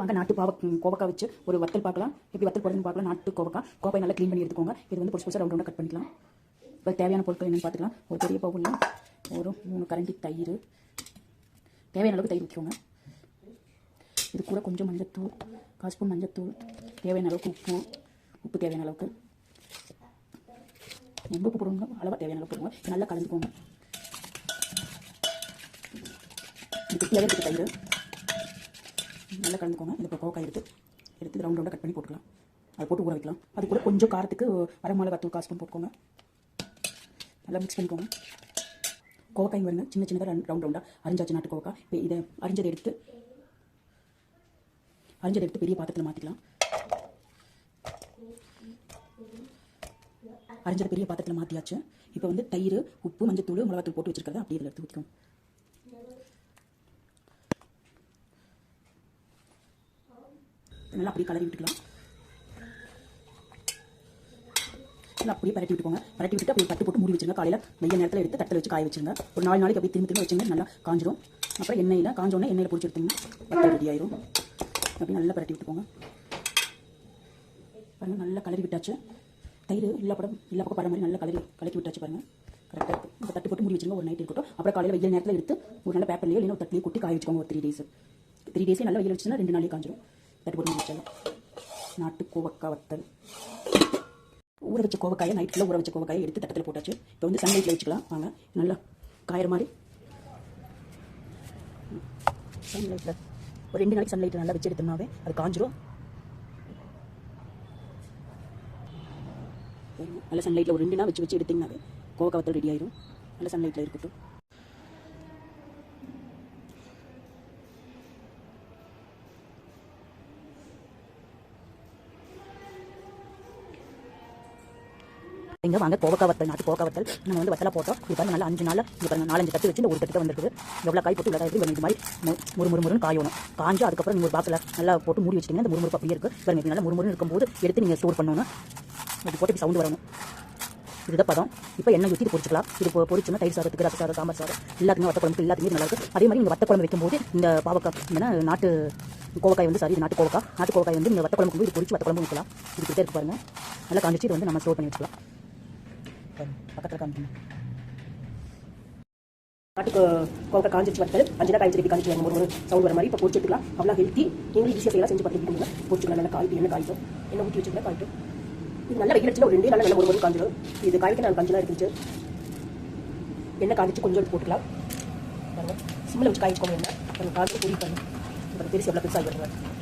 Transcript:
வாங்க நாட்டு கோவக்காய் வச்சு ஒரு வத்தல் பார்க்கலாம். எப்படி வத்தல் போடுறதுன்னு பார்க்கலாம். நாட்டு கோவக்காய் நல்லா க்ளீன் பண்ணி எடுத்துக்கோங்க. இது வந்து பொடிசு ரவுண்ட் ரவுண்டாக கட் பண்ணிக்கலாம். இப்போ தேவையான பொருட்கள் என்னென்னு பார்த்துக்கலாம். ஒரு பெரிய பவுலில் ஒரு 3 கரண்டி தயிர், தேவையான அளவுக்கு தயிர் ஊற்றிக்கோங்க. இது கூட கொஞ்சம் மஞ்சத்தூள், 1 ஸ்பூன் மஞ்சத்தூள், தேவையான அளவுக்கு உப்பு தேவையான அளவுக்கு, எந்த உப்பு போடுங்க அளவாக தேவையான அளவுக்கு போடுங்க. நல்லா கலந்துக்கோங்க. இது கெட்டியாகவே இருக்குது தயிர். நல்லா கலந்துக்கோங்க. இந்த கோவக்காய் எடுத்து ரவுண்ட் ரவுண்டாக கட் பண்ணி போட்டுக்கலாம். அதை போட்டு ஊற வைக்கலாம். அது கூட கொஞ்சம் காரத்துக்கு வரமிளகாத்தூள் 1 ஸ்பூன் போட்டுக்கோங்க. நல்லா மிக்ஸ் பண்ணிக்கோங்க. கோவக்காய் வருங்க சின்னதாக ரவுண்ட் ரவுண்டாக அரிஞ்சாச்சு நாட்டு கோவக்காய். இப்போ இதை அரிஞ்சதை எடுத்து பெரிய பாத்திரத்தில் மாற்றிக்கலாம். அரிஞ்சதை பெரிய பாத்திரத்தில் மாற்றியாச்சு. இப்போ வந்து தயிர், உப்பு, மஞ்சத்தூள், மிளகாத்தூள் போட்டு வச்சிருக்கிறத அப்படியே இதில் எடுத்து ஊற்றிக்கோங்க. நல்லா அப்படியே கலரி விட்டுக்கலாம். நல்லா அப்படியே பரட்டி விட்டுக்கோங்க. பரட்டி விட்டு அப்படியே தட்டு போட்டு மூடி வச்சுருங்க. காலையில் வெய்ய நேரத்தில் எடுத்து தட்டில் வச்சு காய வச்சுருங்க. ஒரு 4 நாளைக்கு அப்படியே திரும்ப வச்சுங்க. நல்லா காஞ்சிடும். அப்புறம் காஞ்சோடனே எண்ணெயில் பிடிச்சி எடுத்துங்க. வத்தல் ரெடி ஆயிரும். அப்படி நல்லா பரட்டி விட்டுக்கோங்க. பாருங்கள் நல்லா கலரி விட்டாச்சு. தயிர் எல்லா பக்கம் படுற மாதிரி நல்லா கலக்கி விட்டாச்சு. பாருங்கள் கரெக்டாக இருக்குது. இப்போ தட்டு போட்டு மூடி வச்சுருங்க. ஒரு நைட் இருக்கட்டும். அப்புறம் காலையில் வெய்ய நேரத்தில் எடுத்து ஒரு நல்ல பேப்பர்லேயோ இல்லைன்னா ஒரு தட்டிலேயே கொட்டி காய வச்சுக்கோங்க. ஒரு 3 டேஸே நல்லா வெயில் வச்சுன்னா 2 நாளைக்கு காஞ்சிடும். தட்டு போட்டு முடிச்சாலும் நாட்டு கோவக்காய் வத்தல். ஊற வச்ச கோவக்காயை நைட்டில் ஊற வச்ச கோவக்காயை எடுத்து தட்டத்தில் போட்டாச்சு. இப்போ வந்து சன்லைட்டில் வச்சுக்கலாம். வாங்க நல்லா காயிற மாதிரி சன்லைட்டில் ஒரு 2 நாளைக்கு சன்லைட்டில் நல்லா வச்சு எடுத்தோம்னாவே அது காஞ்சிரும். நல்லா சன்லைட்டில் ஒரு 2 நாள் வச்சு எடுத்திங்கனாவே கோவக்காய் வத்தல் ரெடி ஆயிரும். நல்லா சன்லைட்டில் இருக்கட்டும். இங்கே வாங்க கோவக்காய் வத்தல், நாட்டு கோவக்காய் வத்தல் நம்ம வந்து வத்தலாக போட்டோம். இது பாருங்க நல்லா 5 நாள் இது பாருங்க 4-5 தட்டு வச்சு இந்த ஒரு தட்டு தான் வந்துருக்குது. எவ்வளோ காய் போட்டு இவ்வளோ காய் இது மாதிரி முறுமுறுன்னு காயணும். காஞ்சு அதுக்கப்புறம் நீங்கள் ஒரு பாக்ஸில் நல்லா போட்டு மூடி வச்சிட்டிங்கன்னா இந்த முறுமுறுப்பு அப்படியே இருக்குது. பாருங்க இது நல்லா முறுமுறுன்னு இருக்கும்போது எடுத்து நீங்கள் ஸ்டோர் பண்ணணும். இது போட்டு சவுண்டு வரணும். இதுதான் பதம். இப்போ எண்ணெய் ஊற்றி இது பொரிச்சிக்கலாம். இது பொரிச்சோன்னா தயிர் சாதத்துக்கு, ரச சாதம், சாம்பார் சாதம் எல்லாத்துக்குமே வத்த குழம்புக்கு எல்லாத்துக்குமே நல்லா இருக்குது. அதே மாதிரி நீங்கள் வத்த குழம்பு வைக்கும்போது இந்த பாவக்காய் நாட்டு கோவக்காய் வந்து இது நாட்டு கோவக்காய் வந்து நீங்கள் வத்த குழம்புக்கு இது பொரிச்சு வத்த குழம்பு வைக்கலாம். இது கிட்டே இருக்கு பாருங்கள். நல்லா காஞ்சிச்சு. இது வந்து நம்ம ஸ்டோர் பண்ணி வச்சுக்கலாம். பக்கத்தில் காமிக்கணும். நாட்டு கோவக்காய் காஞ்சிச்சு வத்தல் 5 நாள் காய்ச்சி காஞ்சி ஒரு சவுண்ட் வர மாதிரி இப்போ பொரிச்சு எடுத்துக்கலாம். அவ்வளோ ஹெல்த்தி. நீங்களும் ஈஸியாக செய்யலாம். செஞ்சு பார்த்துட்டு பொரிச்சுக்கலாம். நல்லா காய்ட்டு எண்ணெய் காய்ட்டும். எண்ணெய் ஊற்றி வச்சுக்கலாம். காய்ட்டும். இது நல்லா வெயில் வச்சுல ஒரு 2 நாள் நல்லா ஒரு காஞ்சிடும். இது காய்க்கு நான் 5 நாள் இருந்துச்சு. எண்ணெய் காய்ச்சி கொஞ்சம் போட்டுக்கலாம். சிம்மில் வச்சு காய்ச்சிக்கோங்க. எண்ணெய் காய்ச்சி பொரி பண்ணி பெருசு எவ்வளோ பெருசாக வருவாங்க.